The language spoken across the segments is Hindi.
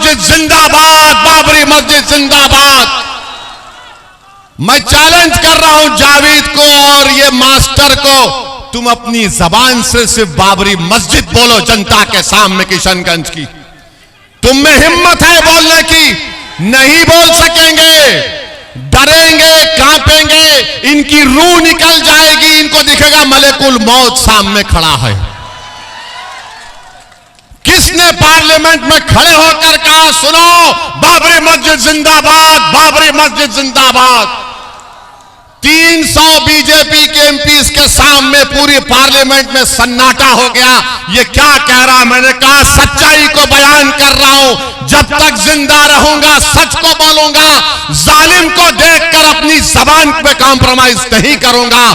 मस्जिद जिंदाबाद, बाबरी मस्जिद जिंदाबाद। मैं चैलेंज कर रहा हूं जावेद को और ये मास्टर को, तुम अपनी जबान से सिर्फ बाबरी मस्जिद बोलो जनता के सामने किशनगंज की। तुम में हिम्मत है बोलने की? नहीं बोल सकेंगे, डरेंगे, कांपेंगे, इनकी रूह निकल जाएगी, इनको दिखेगा मलेकुल मौत सामने खड़ा है। किसने पार्लियामेंट में खड़े होकर कहा सुनो बाबरी मस्जिद जिंदाबाद, बाबरी मस्जिद जिंदाबाद? 300 बीजेपी के एमपीज के सामने पूरी पार्लियामेंट में सन्नाटा हो गया। ये क्या कह रहा? मैंने कहा सच्चाई को बयान कर रहा हूं, जब तक जिंदा रहूंगा सच को बोलूंगा, जालिम को देखकर अपनी जबान पे कॉम्प्रोमाइज नहीं करूंगा।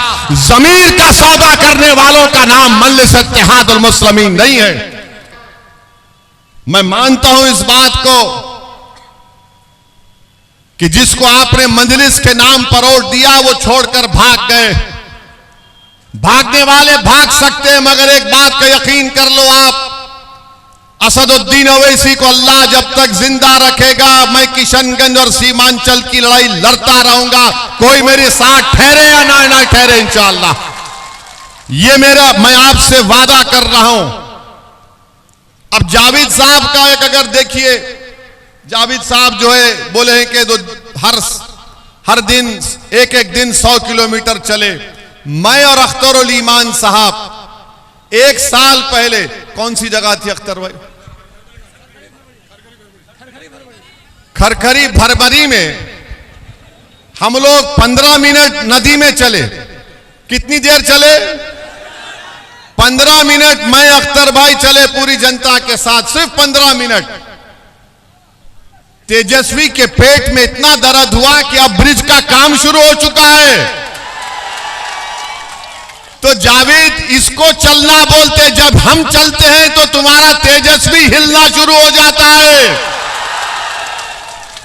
जमीर का सौदा करने वालों का नाम मजलिस इत्तेहादुल मुस्लिमीन नहीं है। मैं मानता हूं इस बात को कि जिसको आपने मजलिस के नाम पर वोट दिया वो छोड़कर भाग गए। भागने वाले भाग सकते हैं, मगर एक बात का यकीन कर लो आप, असदुद्दीन ओवैसी को अल्लाह जब तक जिंदा रखेगा, मैं किशनगंज और सीमांचल की लड़ाई लड़ता रहूंगा। कोई मेरे साथ ठहरे या ना ठहरे इंशाअल्लाह, ये मैं आपसे वादा कर रहा हूं। अब जावेद साहब का एक अगर देखिए, जावेद साहब जो है बोले हैं कि हर दिन एक दिन 100 किलोमीटर चले। मैं और अख्तरुल ईमान साहब 1 साल पहले, कौन सी जगह थी अख्तर भाई? खरखरी भरभरी में हम लोग 15 मिनट नदी में चले। कितनी देर चले? 15 मिनट। मैं अख्तर भाई चले पूरी जनता के साथ, सिर्फ 15 मिनट। तेजस्वी के पेट में इतना दर्द हुआ कि अब ब्रिज का काम शुरू हो चुका है। तो जावेद इसको चलना बोलते, जब हम चलते हैं तो तुम्हारा तेजस्वी हिलना शुरू हो जाता है।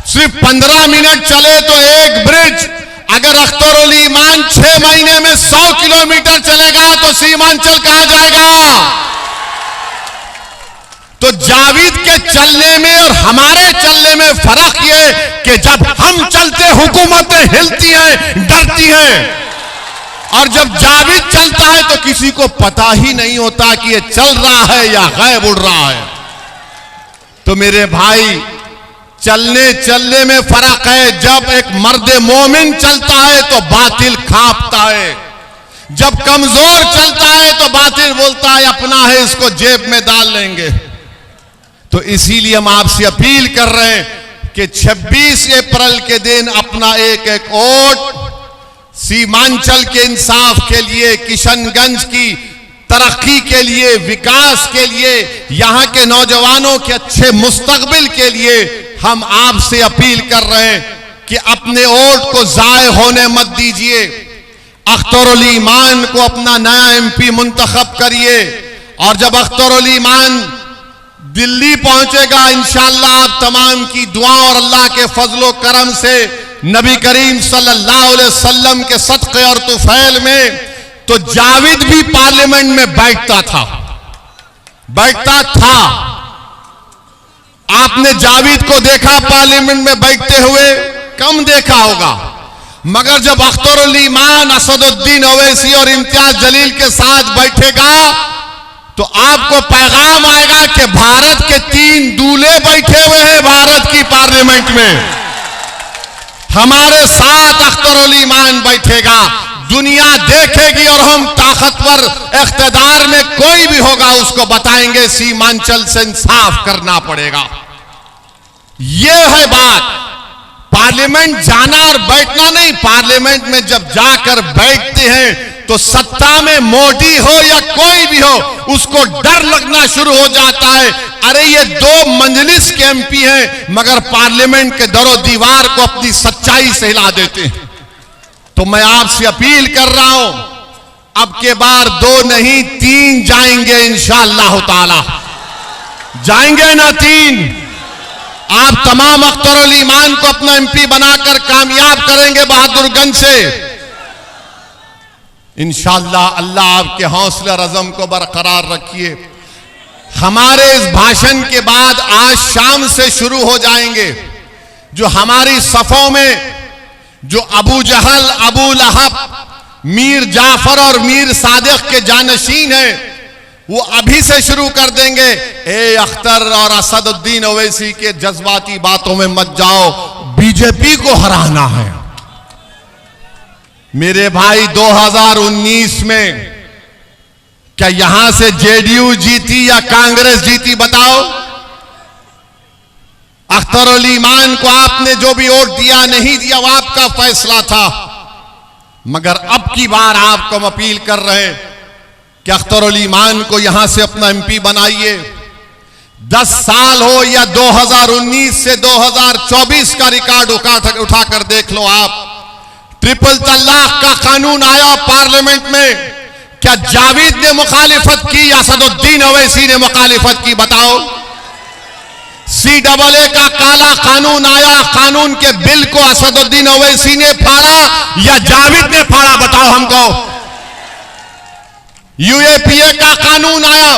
सिर्फ 15 मिनट चले तो एक ब्रिज, अगर अख्तरुल ईमान 6 महीने में 100 किलोमीटर चलेगा तो सीमांचल कहां जाएगा? तो जावेद के चलने में और हमारे चलने में फर्क ये कि जब हम चलते हुकूमतें हिलती हैं, डरती हैं, और जब जावेद चलता है तो किसी को पता ही नहीं होता कि ये चल रहा है या गायब उड़ रहा है। तो मेरे भाई, चलने चलने में फर्क है। जब एक मर्द मोमिन चलता है तो बातिल कांपता है, जब कमजोर चलता है तो बातिल बोलता है अपना है, इसको जेब में डाल लेंगे। तो इसीलिए हम आपसे अपील कर रहे हैं कि 26 अप्रैल के दिन अपना एक वोट सीमांचल के इंसाफ के लिए, किशनगंज की तरक्की के लिए, विकास के लिए, यहां के नौजवानों के अच्छे मुस्तकबिल के लिए हम आपसे अपील कर रहे हैं कि अपने वोट को जाय होने मत दीजिए। अख्तरुल ईमान को अपना नया एमपी मुंतखब करिए, और जब अख्तरुल ईमान दिल्ली पहुंचेगा इंशाअल्लाह आप तमाम की दुआ और अल्लाह के फजलो करम से नबी करीम सल्लल्लाहु अलैहि वसल्लम के सदक़े और तुफैल में, तो जावेद भी पार्लियामेंट में बैठता था। आपने जावेद को देखा पार्लियामेंट में बैठते हुए? कम देखा होगा। मगर जब अख्तरुल ईमान, असदुद्दीन ओवैसी और इम्तियाज जलील के साथ बैठेगा तो आपको पैगाम आएगा कि भारत के 3 दूल्हे बैठे हुए हैं भारत की पार्लियामेंट में, हमारे साथ अख्तरुल ईमान बैठेगा। दुनिया देखेगी और हम ताकतवर इख्तिदार में कोई भी होगा उसको बताएंगे सीमांचल से इंसाफ करना पड़ेगा। यह है बात। पार्लियामेंट जाना और बैठना नहीं, पार्लियामेंट में जब जाकर बैठते हैं तो सत्ता में मोदी हो या कोई भी हो उसको डर लगना शुरू हो जाता है। अरे ये 2 मंजलिस के एमपी हैं मगर पार्लियामेंट के दरो दीवार को अपनी सच्चाई से हिला देते हैं। तो मैं आपसे अपील कर रहा हूं, अब के बार 2 नहीं 3 जाएंगे इंशाअल्लाह ताला। जाएंगे ना 3? आप तमाम अख्तरुल ईमान को अपना एमपी बनाकर कामयाब करेंगे बहादुरगंज से इंशाअल्लाह। अल्लाह आपके हौसला रज़म को बरकरार रखिए। हमारे इस भाषण के बाद आज शाम से शुरू हो जाएंगे जो हमारी सफों में जो अबू जहल, अबू लहब, मीर जाफर और मीर सादिक के जानशीन हैं, वो अभी से शुरू कर देंगे। ए अख्तर और असदुद्दीन ओवैसी के जज्बाती बातों में मत जाओ, बीजेपी को हराना है। मेरे भाई 2019 में क्या यहां से जेडीयू जीती या कांग्रेस जीती बताओ? अख्तर ईमान को आपने जो भी वोट दिया नहीं दिया वो आपका फैसला था, मगर अब की बार आपको हम अपील कर रहे हैं कि अख्तर ईमान को यहां से अपना एमपी बनाइए। 10 साल हो या 2019 से 2024 का रिकॉर्ड उठाकर देख लो आप। ट्रिपल तलाक का कानून आया पार्लियामेंट में, क्या जावेद ने मुखालिफत की या असदुद्दीन ओवैसी ने मुखालिफत की बताओ? CAA का काला कानून आया, कानून के बिल को असदुद्दीन ओवैसी ने फाड़ा या जावेद ने फाड़ा बताओ हमको? UAPA का कानून आया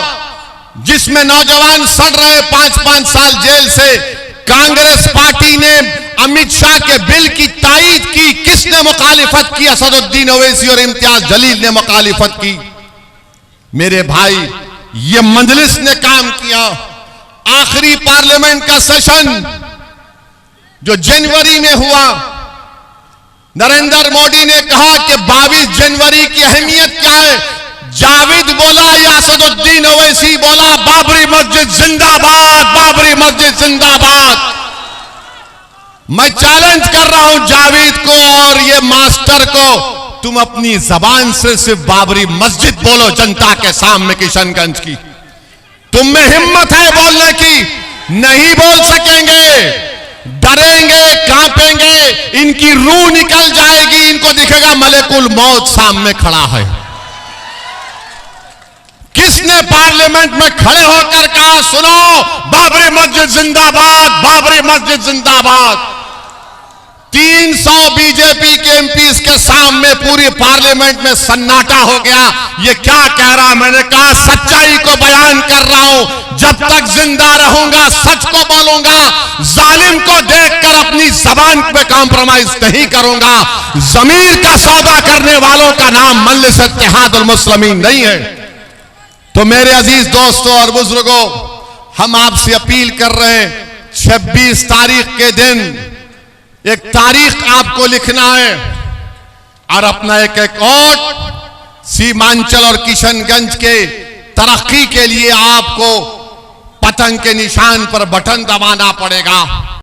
जिसमें नौजवान सड़ रहे 5-5 साल जेल से, कांग्रेस पार्टी ने अमित शाह के बिल की तायीद की। किसने मुखालिफत की? असदुद्दीन ओवैसी और इम्तियाज जलील ने मुखालिफत की। मेरे भाई, ये मजलिस ने काम किया। आखिरी पार्लियामेंट का सेशन जो जनवरी में हुआ, नरेंद्र मोदी ने कहा कि 22 जनवरी की अहमियत क्या है? जावेद बोला या असदुद्दीन ओवैसी बोला बाबरी मस्जिद जिंदाबाद, बाबरी मस्जिद जिंदाबाद। मैं चैलेंज कर रहा हूं जावेद को और ये मास्टर को, तुम अपनी जबान से सिर्फ बाबरी मस्जिद बोलो जनता के सामने किशनगंज की। तुम में हिम्मत है बोलने की? नहीं बोल सकेंगे, डरेंगे, कांपेंगे, इनकी रूह निकल जाएगी, इनको दिखेगा मलेकुल मौत सामने खड़ा है। किसने पार्लियामेंट में खड़े होकर कहा सुनो बाबरी मस्जिद जिंदाबाद, बाबरी मस्जिद जिंदाबाद? 300 बीजेपी के एमपीज के सामने पूरी पार्लियामेंट में सन्नाटा हो गया। ये क्या कह रहा? मैंने कहा सच्चाई को बयान कर रहा हूं, जब तक जिंदा रहूंगा सच को बोलूंगा, जालिम को देखकर अपनी जबान पे कॉम्प्रोमाइज नहीं करूंगा। जमीर का सौदा करने वालों का नाम मजलिस इत्तेहादुल मुस्लिमीन नहीं है। तो मेरे अजीज दोस्तों और बुजुर्गों, हम आपसे अपील कर रहे हैं 26 तारीख के दिन एक तारीख आपको लिखना है और अपना एक वोट सीमांचल और किशनगंज के तरक्की के लिए आपको पतंग के निशान पर बटन दबाना पड़ेगा।